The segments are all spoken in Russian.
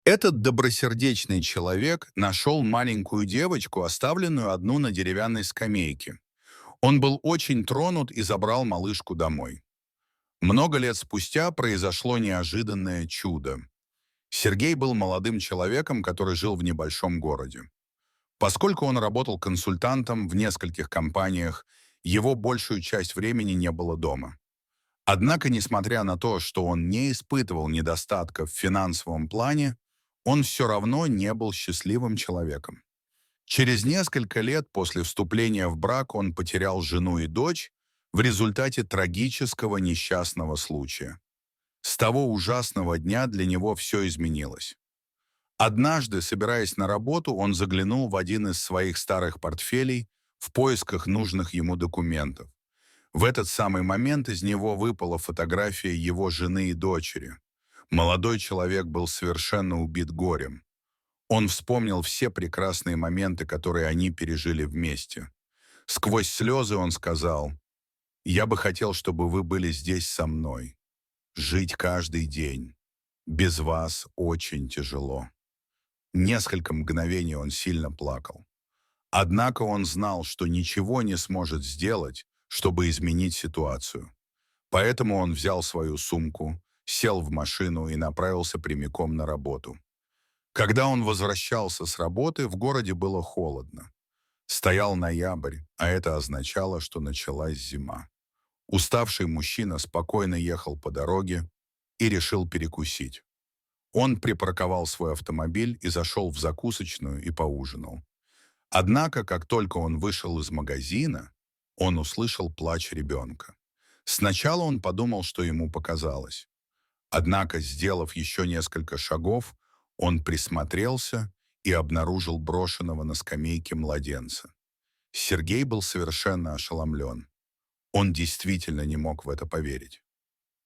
Этот добросердечный человек нашел маленькую девочку, оставленную одну на деревянной скамейке. Он был очень тронут и забрал малышку домой. Много лет спустя произошло неожиданное чудо. Сергей был молодым человеком, который жил в небольшом городе. Поскольку он работал консультантом в нескольких компаниях, его большую часть времени не было дома. Однако, несмотря на то, что он не испытывал недостатков в финансовом плане, он все равно не был счастливым человеком. Через несколько лет после вступления в брак он потерял жену и дочь в результате трагического несчастного случая. С того ужасного дня для него все изменилось. Однажды, собираясь на работу, он заглянул в один из своих старых портфелей в поисках нужных ему документов. В этот самый момент из него выпала фотография его жены и дочери. Молодой человек был совершенно убит горем. Он вспомнил все прекрасные моменты, которые они пережили вместе. Сквозь слезы он сказал: «Я бы хотел, чтобы вы были здесь со мной. Жить каждый день. Без вас очень тяжело». Несколько мгновений он сильно плакал. Однако он знал, что ничего не сможет сделать, чтобы изменить ситуацию. Поэтому он взял свою сумку, сел в машину и направился прямиком на работу. Когда он возвращался с работы, в городе было холодно. Стоял ноябрь, а это означало, что началась зима. Уставший мужчина спокойно ехал по дороге и решил перекусить. Он припарковал свой автомобиль и зашел в закусочную и поужинал. Однако, как только он вышел из магазина, он услышал плач ребенка. Сначала он подумал, что ему показалось. Однако, сделав еще несколько шагов, он присмотрелся и обнаружил брошенного на скамейке младенца. Сергей был совершенно ошеломлен. Он действительно не мог в это поверить.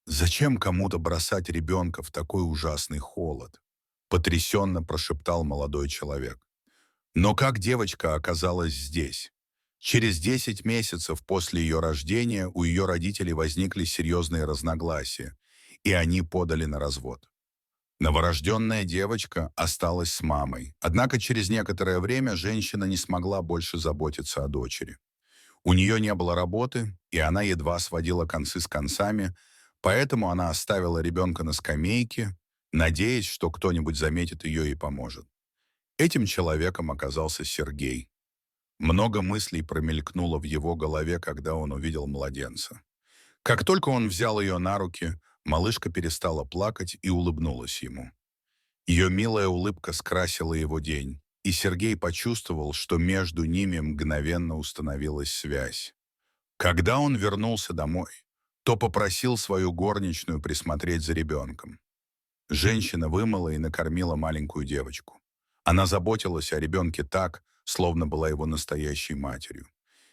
«Зачем кому-то бросать ребенка в такой ужасный холод?» — потрясенно прошептал молодой человек. Но как девочка оказалась здесь? Через 10 месяцев после ее рождения у ее родителей возникли серьезные разногласия, и они подали на развод. Новорожденная девочка осталась с мамой, однако через некоторое время женщина не смогла больше заботиться о дочери. У нее не было работы, и она едва сводила концы с концами, поэтому она оставила ребенка на скамейке, надеясь, что кто-нибудь заметит ее и поможет. Этим человеком оказался Сергей. Много мыслей промелькнуло в его голове, когда он увидел младенца. Как только он взял ее на руки, малышка перестала плакать и улыбнулась ему. Ее милая улыбка скрасила его день, и Сергей почувствовал, что между ними мгновенно установилась связь. Когда он вернулся домой, то попросил свою горничную присмотреть за ребенком. Женщина вымыла и накормила маленькую девочку. Она заботилась о ребенке так, словно была его настоящей матерью.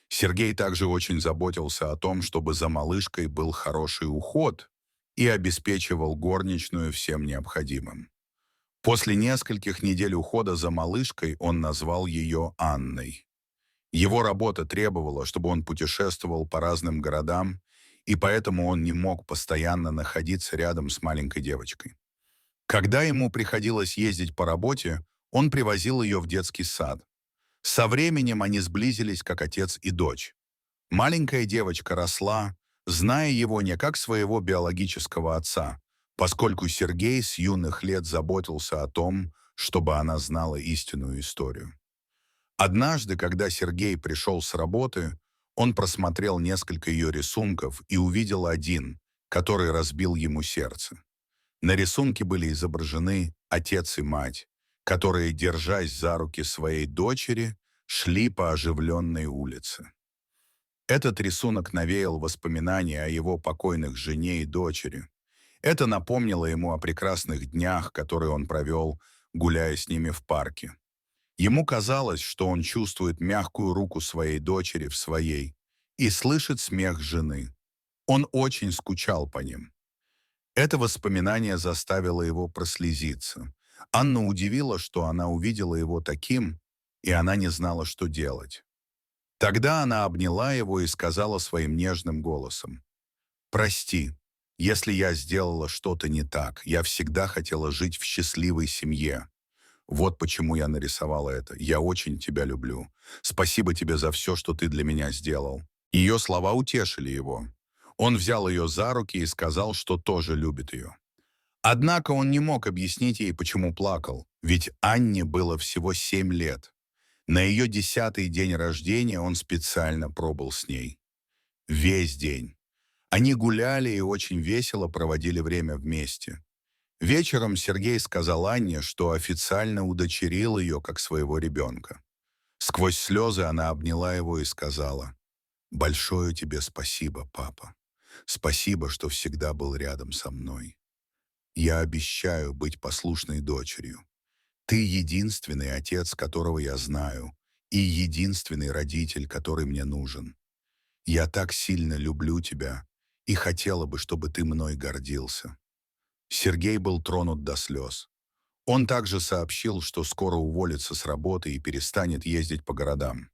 Сергей также очень заботился о том, чтобы за малышкой был хороший уход и обеспечивал горничную всем необходимым. После нескольких недель ухода за малышкой он назвал ее Анной. Его работа требовала, чтобы он путешествовал по разным городам, и поэтому он не мог постоянно находиться рядом с маленькой девочкой. Когда ему приходилось ездить по работе, он привозил ее в детский сад. Со временем они сблизились как отец и дочь. Маленькая девочка росла, зная его не как своего биологического отца, поскольку Сергей с юных лет заботился о том, чтобы она знала истинную историю. Однажды, когда Сергей пришел с работы, он просмотрел несколько ее рисунков и увидел один, который разбил ему сердце. На рисунке были изображены отец и мать, которые, держась за руки своей дочери, шли по оживленной улице. Этот рисунок навеял воспоминания о его покойных жене и дочери. Это напомнило ему о прекрасных днях, которые он провел, гуляя с ними в парке. Ему казалось, что он чувствует мягкую руку своей дочери в своей и слышит смех жены. Он очень скучал по ним. Это воспоминание заставило его прослезиться. Анна удивила, что она увидела его таким, и она не знала, что делать. Тогда она обняла его и сказала своим нежным голосом: «Прости, Если я сделала что-то не так, я всегда хотела жить в счастливой семье. Вот почему я нарисовала это. Я очень тебя люблю. Спасибо тебе за все, что ты для меня сделал». Ее слова утешили его. Он взял ее за руки и сказал, что тоже любит ее. Однако он не мог объяснить ей, почему плакал, ведь Анне было всего 7 лет. На ее 10-й день рождения он специально пробыл с ней. Весь день. Они гуляли и очень весело проводили время вместе. Вечером Сергей сказал Анне, что официально удочерил ее как своего ребенка. Сквозь слезы она обняла его и сказала: «Большое тебе спасибо, папа. Спасибо, что всегда был рядом со мной. Я обещаю быть послушной дочерью. Ты единственный отец, которого я знаю, и единственный родитель, который мне нужен. Я так сильно люблю тебя и хотела бы, чтобы ты мной гордился». Сергей был тронут до слез. Он также сообщил, что скоро уволится с работы и перестанет ездить по городам.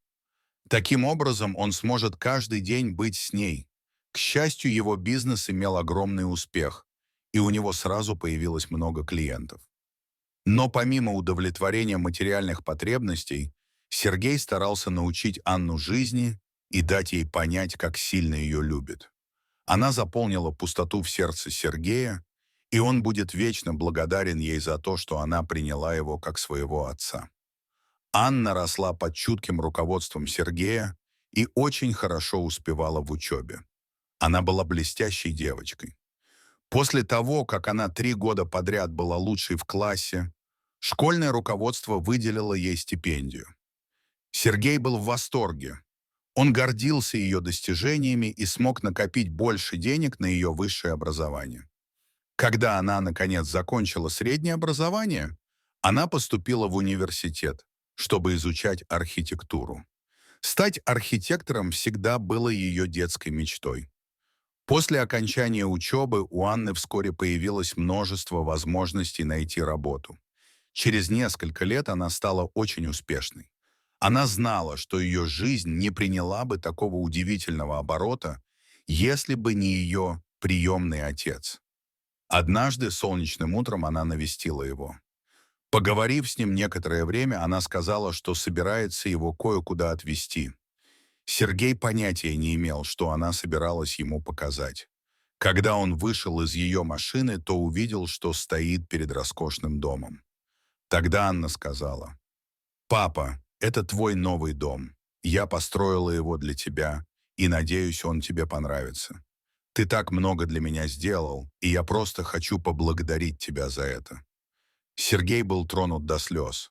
Таким образом, он сможет каждый день быть с ней. К счастью, его бизнес имел огромный успех, и у него сразу появилось много клиентов. Но помимо удовлетворения материальных потребностей, Сергей старался научить Анну жизни и дать ей понять, как сильно ее любит. Она заполнила пустоту в сердце Сергея, и он будет вечно благодарен ей за то, что она приняла его как своего отца. Анна росла под чутким руководством Сергея и очень хорошо успевала в учебе. Она была блестящей девочкой. После того, как она 3 года подряд была лучшей в классе, школьное руководство выделило ей стипендию. Сергей был в восторге. Он гордился ее достижениями и смог накопить больше денег на ее высшее образование. Когда она, наконец, закончила среднее образование, она поступила в университет, чтобы изучать архитектуру. Стать архитектором всегда было ее детской мечтой. После окончания учебы у Анны вскоре появилось множество возможностей найти работу. Через несколько лет она стала очень успешной. Она знала, что ее жизнь не приняла бы такого удивительного оборота, если бы не ее приемный отец. Однажды солнечным утром она навестила его. Поговорив с ним некоторое время, она сказала, что собирается его кое-куда отвезти. Сергей понятия не имел, что она собиралась ему показать. Когда он вышел из ее машины, то увидел, что стоит перед роскошным домом. Тогда Анна сказала: «Папа, это твой новый дом. Я построила его для тебя, и надеюсь, он тебе понравится. Ты так много для меня сделал, и я просто хочу поблагодарить тебя за это». Сергей был тронут до слез.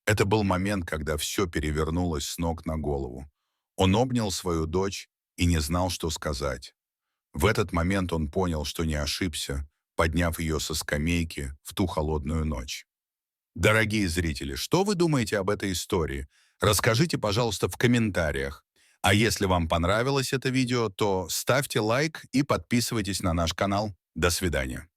Это был момент, когда все перевернулось с ног на голову. Он обнял свою дочь и не знал, что сказать. В этот момент он понял, что не ошибся, подняв ее со скамейки в ту холодную ночь. Дорогие зрители, что вы думаете об этой истории? Расскажите, пожалуйста, в комментариях. А если вам понравилось это видео, то ставьте лайк и подписывайтесь на наш канал. До свидания.